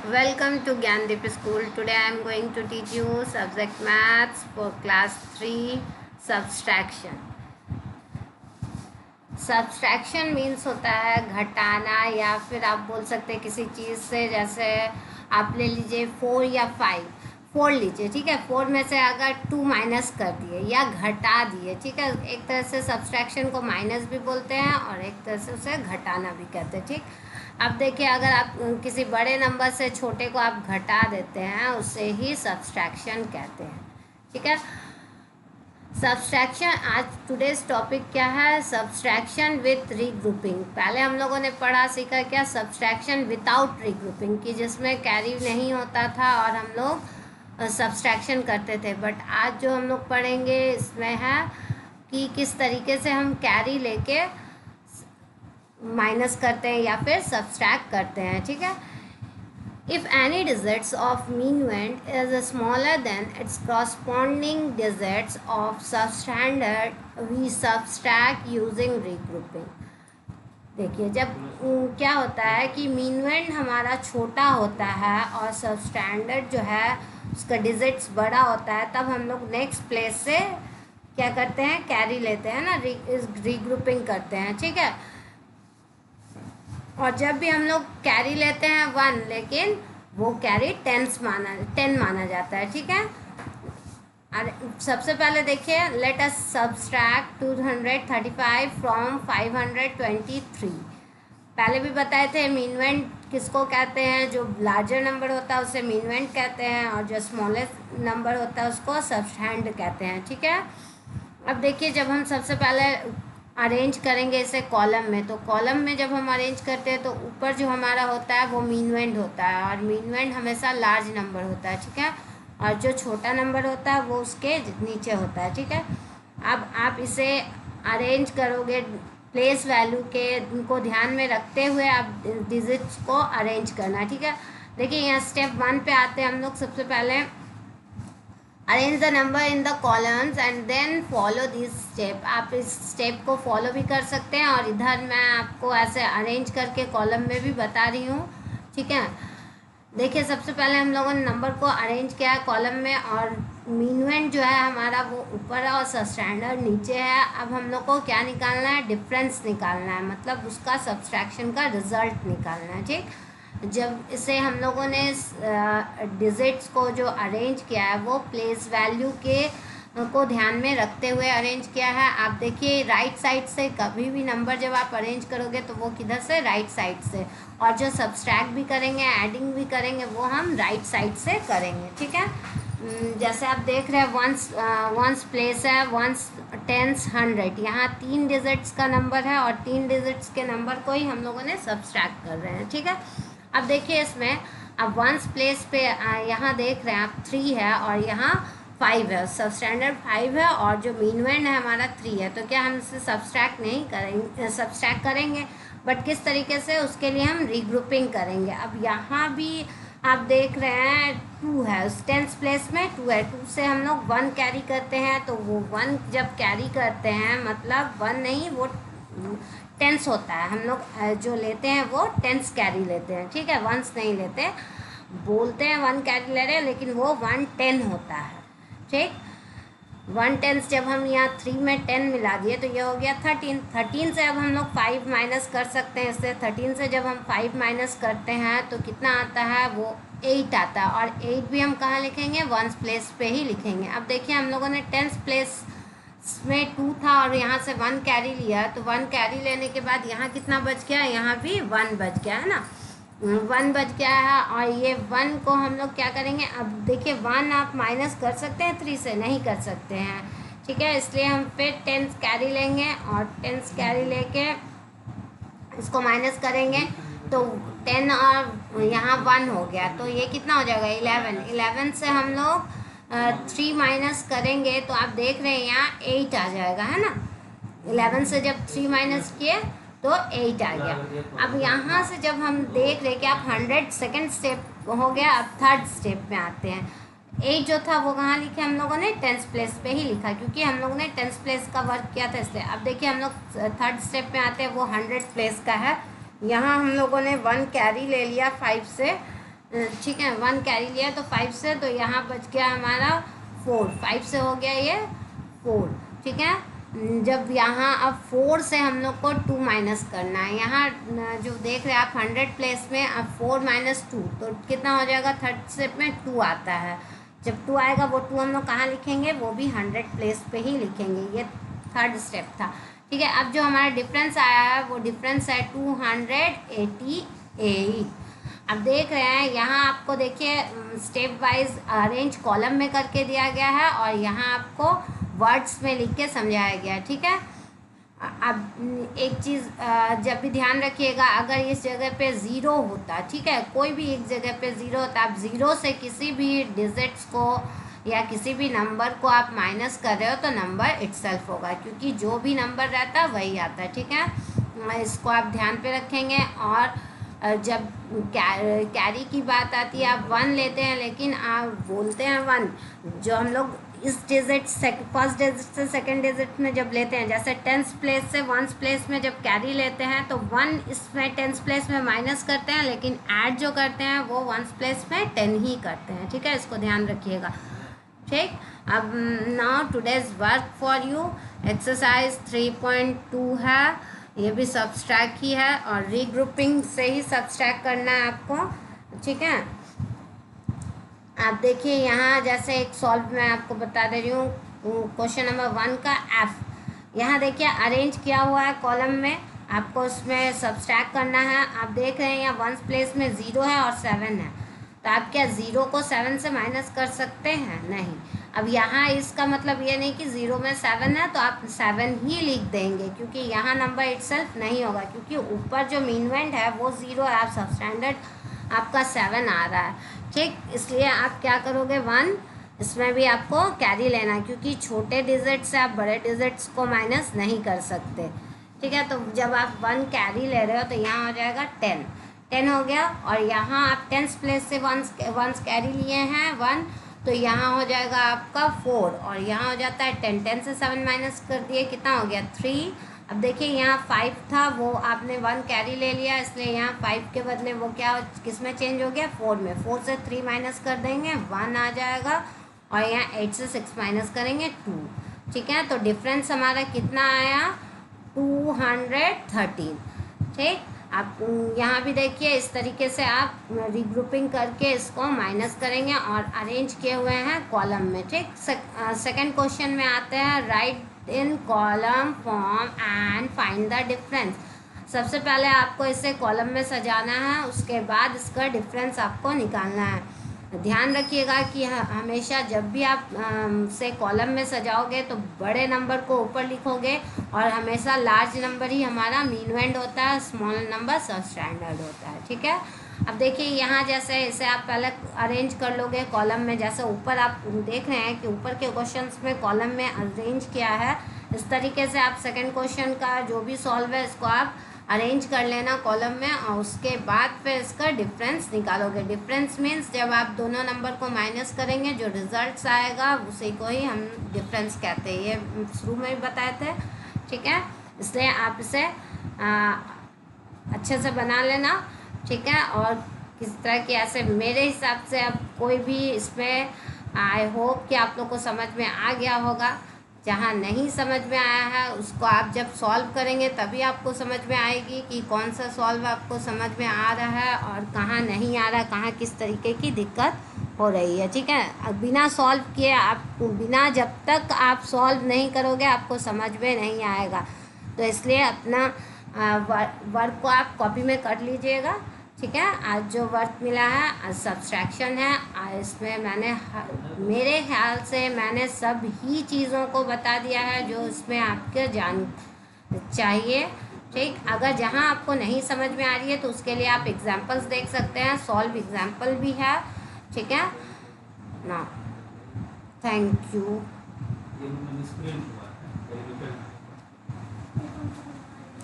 Welcome to Gyandeep School. Today I am going to teach you subject maths for class 3 subtraction. Subtraction means होता है घटाना, या फिर आप बोल सकते हैं किसी चीज़ से, जैसे आप ले लीजिए 4 या 5, 4 लीजिए, ठीक है। 4 में से अगर 2 माइनस कर दिए या घटा दिए, ठीक है। एक तरह से सब्सट्रैक्शन को माइनस भी बोलते हैं और एक तरह से उसे घटाना भी कहते हैं, ठीक। अब देखिए, अगर आप किसी बड़े नंबर से छोटे को आप घटा देते हैं, उससे ही सब्सट्रैक्शन कहते हैं, ठीक है। सब्सट्रैक्शन, आज टुडेज टॉपिक क्या है? Subtraction with regrouping. पहले हम लोगों ने पढ़ा सीखा क्या? सब्सट्रैक्शन विदाउट रीग्रुपिंग, की जिसमें कैरी नहीं होता था और हम लोग सब्सट्रैक्शन करते थे। बट आज जो हम लोग पढ़ेंगे इसमें है कि किस तरीके से हम कैरी लेके माइनस करते हैं या फिर सब्सट्रैक्ट करते हैं, ठीक है। If any digits of minuend is smaller than its corresponding digits of substandard, we subtract using regrouping. देखिए, जब क्या होता है कि minuend हमारा छोटा होता है और सबस्टैंडर्ड जो है उसका डिजिट्स बड़ा होता है, तब हम लोग नेक्स्ट प्लेस से क्या करते हैं? कैरी लेते हैं ना, रीग्रुपिंग करते हैं, ठीक है। और जब भी हम लोग कैरी लेते हैं 1, लेकिन वो कैरी 10 माना जाता है, ठीक है। और सबसे पहले देखिए, लेट अस सब्सट्रैक्ट 235 फ्रॉम 523। पहले भी बताए थे मीनवेंट किसको कहते हैं? जो लार्जर नंबर होता है उसे मीनवेंट कहते हैं, और जो स्मॉलेस्ट नंबर होता है उसको सबस्टैंड कहते हैं, ठीक है। अब देखिए, जब हम सबसे पहले अरेंज करेंगे इसे कॉलम में, तो कॉलम में जब हम अरेंज करते हैं तो ऊपर जो हमारा होता है वो मीनवेंड होता है, और मीनवेंड हमेशा लार्ज नंबर होता है, ठीक है। और जो छोटा नंबर होता है वो उसके नीचे होता है, ठीक है। अब आप इसे अरेंज करोगे प्लेस वैल्यू के उनको ध्यान में रखते हुए आप डिजिट्स को अरेंज करना, ठीक है। देखिए, यहाँ स्टेप 1 पे आते हैं हम लोग। सबसे पहले arrange the number in the columns and then follow this step. आप इस स्टेप को फॉलो भी कर सकते हैं, और इधर मैं आपको ऐसे अरेंज करके कॉलम में भी बता रही हूँ, ठीक है। देखिए, सबसे पहले हम लोगों ने नंबर को अरेंज किया है कॉलम में, और मीनवेंट जो है हमारा वो ऊपर है और सबस्टैंडर्ड नीचे है। अब हम लोग को क्या निकालना है? डिफरेंस निकालना है, मतलब उसका सब्सट्रैक्शन का रिजल्ट निकालना है, ठीक। जब इसे हम लोगों ने डिजिट्स को जो अरेंज किया है वो प्लेस वैल्यू के को ध्यान में रखते हुए अरेंज किया है। आप देखिए, राइट साइड से कभी भी नंबर जब आप अरेंज करोगे तो वो किधर से? राइट साइड से। और जो सब्सट्रैक्ट भी करेंगे, ऐडिंग भी करेंगे, वो हम राइट साइड से करेंगे, ठीक है। जैसे आप देख रहे हैं, वंस प्लेस है, वंस, टेंस, 100। यहाँ 3 डिजिट्स का नंबर है और 3 डिजिट्स के नंबर को ही हम लोगों ने सब्सट्रैक्ट कर रहे हैं, ठीक है। अब देखिए, इसमें अब वंस प्लेस पे यहाँ देख रहे हैं आप 3 है और यहाँ 5 है, सबस्टैंडर्ड 5 है, और जो मीनवेंड है हमारा 3 है। तो क्या हम इसे सब्सट्रैक्ट नहीं करेंगे? सब्सट्रैक्ट करेंगे, बट किस तरीके से? उसके लिए हम रीग्रुपिंग करेंगे। अब यहाँ भी आप देख रहे हैं 2 है, उस टेंस प्लेस में 2 है। 2 से हम लोग 1 कैरी करते हैं, तो वो 1 जब कैरी करते हैं, मतलब 1 नहीं, वो टेंस होता है। हम लोग जो लेते हैं वो टेंस कैरी लेते हैं, ठीक है, वंस नहीं लेते। बोलते हैं 1 कैरी ले रहे हैं, लेकिन वो 110 होता है, ठीक। 110 जब हम यहाँ 3 में 10 मिला दिए तो ये हो गया 13। 13 से अब हम लोग 5 माइनस कर सकते हैं इससे। 13 से जब हम 5 माइनस करते हैं तो कितना आता है? वो 8 आता है, और 8 भी हम कहाँ लिखेंगे? वंस प्लेस पे ही लिखेंगे। अब देखिए, हम लोगों ने टेंस प्लेस में 2 था और यहाँ से 1 कैरी लिया, तो 1 कैरी लेने के बाद यहाँ कितना बच गया? यहाँ भी 1 बच गया है ना, 1 बच गया है। और ये 1 को हम लोग क्या करेंगे? अब देखिए, 1 आप माइनस कर सकते हैं 3 से? नहीं कर सकते हैं, ठीक है। इसलिए हम फिर 10 कैरी लेंगे, और 10 कैरी लेके इसको माइनस करेंगे, तो 10 और यहाँ 1 हो गया, तो ये कितना हो जाएगा? 11। 11 से हम लोग 3 माइनस करेंगे तो आप देख रहे हैं यहाँ 8 आ जाएगा, है ना। 11 से जब 3 माइनस किए तो 8 आ गया। अब यहाँ से जब हम देख रहे कि आप 100 सेकेंड स्टेप हो गया, अब थर्ड स्टेप में आते हैं। 8 जो था वो कहाँ लिखे हम लोगों ने? टेंस प्लेस पे ही लिखा, क्योंकि हम लोगों ने टेंस प्लेस का वर्क किया था इसलिए। अब देखिए, हम लोग थर्ड स्टेप में आते हैं, वो 100 प्लेस का है। यहाँ हम लोगों ने 1 कैरी ले लिया 5 से, ठीक है, 1 कैरी लिया तो 5 से, तो यहाँ बच गया हमारा 4, 5 से हो गया ये 4। ठीक है, जब यहाँ अब 4 से हम लोग को 2 माइनस करना है, यहाँ जो देख रहे हैं आप 100 प्लेस में अब 4 माइनस 2 तो कितना हो जाएगा, थर्ड स्टेप में 2 आता है। जब 2 आएगा वो 2 हम लोग कहाँ लिखेंगे, वो भी 100 प्लेस पे ही लिखेंगे, ये थर्ड स्टेप था। ठीक है, अब जो हमारा डिफरेंस आया है वो डिफरेंस है 288। अब देख रहे हैं यहाँ आपको देखिए स्टेप वाइज अरेंज कॉलम में करके दिया गया है और यहाँ आपको वर्ड्स में लिख के समझाया गया है। ठीक है, अब एक चीज़ जब भी ध्यान रखिएगा, अगर इस जगह पे ज़ीरो होता, ठीक है, कोई भी एक जगह पे ज़ीरो होता, आप ज़ीरो से किसी भी डिजिट्स को या किसी भी नंबर को आप माइनस कर रहे हो तो नंबर इटसेल्फ होगा, क्योंकि जो भी नंबर रहता है वही आता है। ठीक है, इसको आप ध्यान पे रखेंगे। और जब कैरी की बात आती है, आप 1 लेते हैं लेकिन आप बोलते हैं 1, जो हम लोग इस डिजिट फर्स्ट डिजिट से सेकंड डिजिट में जब लेते हैं, जैसे 10th प्लेस से 1st प्लेस में जब कैरी लेते हैं तो 1 इसमें 10th प्लेस में माइनस करते हैं, लेकिन ऐड जो करते हैं वो 1st प्लेस में 10 ही करते हैं। ठीक है, इसको ध्यान रखिएगा। ठीक, अब now today's work for you exercise 3.2 है, ये भी सब्सट्रैक्ट ही है और रीग्रुपिंग से ही सब्सट्रैक्ट करना है आपको। ठीक है, आप देखिए यहाँ जैसे एक सॉल्व मैं आपको बता दे रही हूँ, क्वेश्चन नंबर 1 का एफ, यहाँ देखिए अरेंज किया हुआ है कॉलम में, आपको उसमें सब्सट्रैक्ट करना है। आप देख रहे हैं यहाँ 1st प्लेस में 0 है और 7 है, तो आप क्या 0 को 7 से माइनस कर सकते हैं? नहीं। अब यहाँ इसका मतलब ये नहीं कि 0 में 7 है तो आप 7 ही लिख देंगे, क्योंकि यहाँ नंबर इटसेल्फ नहीं होगा, क्योंकि ऊपर जो मीनवेंट है वो 0 है, आप सबस्टैंडर्ड आपका 7 आ रहा है। ठीक, इसलिए आप क्या करोगे 1, इसमें भी आपको कैरी लेना है, क्योंकि छोटे डिजिट से आप बड़े डिजिट्स को माइनस नहीं कर सकते। ठीक है, तो जब आप 1 कैरी ले रहे हो तो यहाँ हो जाएगा 10 हो गया, और यहाँ आप 10th प्लेस से 1 कैरी लिए हैं 1, तो यहाँ हो जाएगा आपका 4 और यहाँ हो जाता है 10 से 7 माइनस कर दिए, कितना हो गया 3। अब देखिए यहाँ 5 था, वो आपने 1 कैरी ले लिया, इसलिए यहाँ 5 के बदले वो क्या किस में चेंज हो गया, 4 में। 4 से 3 माइनस कर देंगे 1 आ जाएगा, और यहाँ 8 से 6 माइनस करेंगे 2। ठीक है, तो डिफरेंस हमारा कितना आया, 213। ठीक, आप यहाँ भी देखिए इस तरीके से आप रीग्रुपिंग करके इसको माइनस करेंगे और अरेंज किए हुए हैं कॉलम में। ठीक, सेकंड क्वेश्चन में आते हैं, right in column form and find the difference. सबसे पहले आपको इसे कॉलम में सजाना है, उसके बाद इसका डिफरेंस आपको निकालना है। ध्यान रखिएगा कि हमेशा जब भी आप से कॉलम में सजाओगे तो बड़े नंबर को ऊपर लिखोगे, और हमेशा लार्ज नंबर ही हमारा मीनवेंड होता है, स्मॉल नंबर सबस्टैंडर्ड होता है। ठीक है, अब देखिए यहाँ जैसे इसे आप पहले अरेंज कर लोगे कॉलम में, जैसे ऊपर आप देख रहे हैं कि ऊपर के क्वेश्चंस में कॉलम में अरेंज किया है, इस तरीके से आप सेकेंड क्वेश्चन का जो भी सॉल्व है इसको आप अरेंज कर लेना कॉलम में, और उसके बाद फिर इसका डिफरेंस निकालोगे। डिफरेंस मीन्स जब आप दोनों नंबर को माइनस करेंगे जो रिजल्ट्स आएगा उसी को ही हम डिफरेंस कहते हैं, ये शुरू में भी बताए थे। ठीक है, इसलिए आप इसे अच्छे से बना लेना। ठीक है, और किस तरह की ऐसे मेरे हिसाब से अब कोई भी इसमें, आई होप कि आप लोग को समझ में आ गया होगा। जहाँ नहीं समझ में आया है उसको आप जब सॉल्व करेंगे तभी आपको समझ में आएगी कि कौन सा सॉल्व आपको समझ में आ रहा है और कहाँ नहीं आ रहा, कहाँ किस तरीके की दिक्कत हो रही है। ठीक है, अब बिना सॉल्व किए आप बिना जब तक आप सॉल्व नहीं करोगे आपको समझ में नहीं आएगा, तो इसलिए अपना वर्क को आप कॉपी में कर लीजिएगा। ठीक है, आज जो वर्क मिला है सब्सट्रैक्शन है, इसमें मैंने मेरे ख्याल से मैंने सब ही चीज़ों को बता दिया है जो इसमें आपके जान चाहिए। ठीक, अगर जहाँ आपको नहीं समझ में आ रही है तो उसके लिए आप एग्जांपल्स देख सकते हैं, सॉल्व एग्जांपल भी है। ठीक है ना, थैंक यू।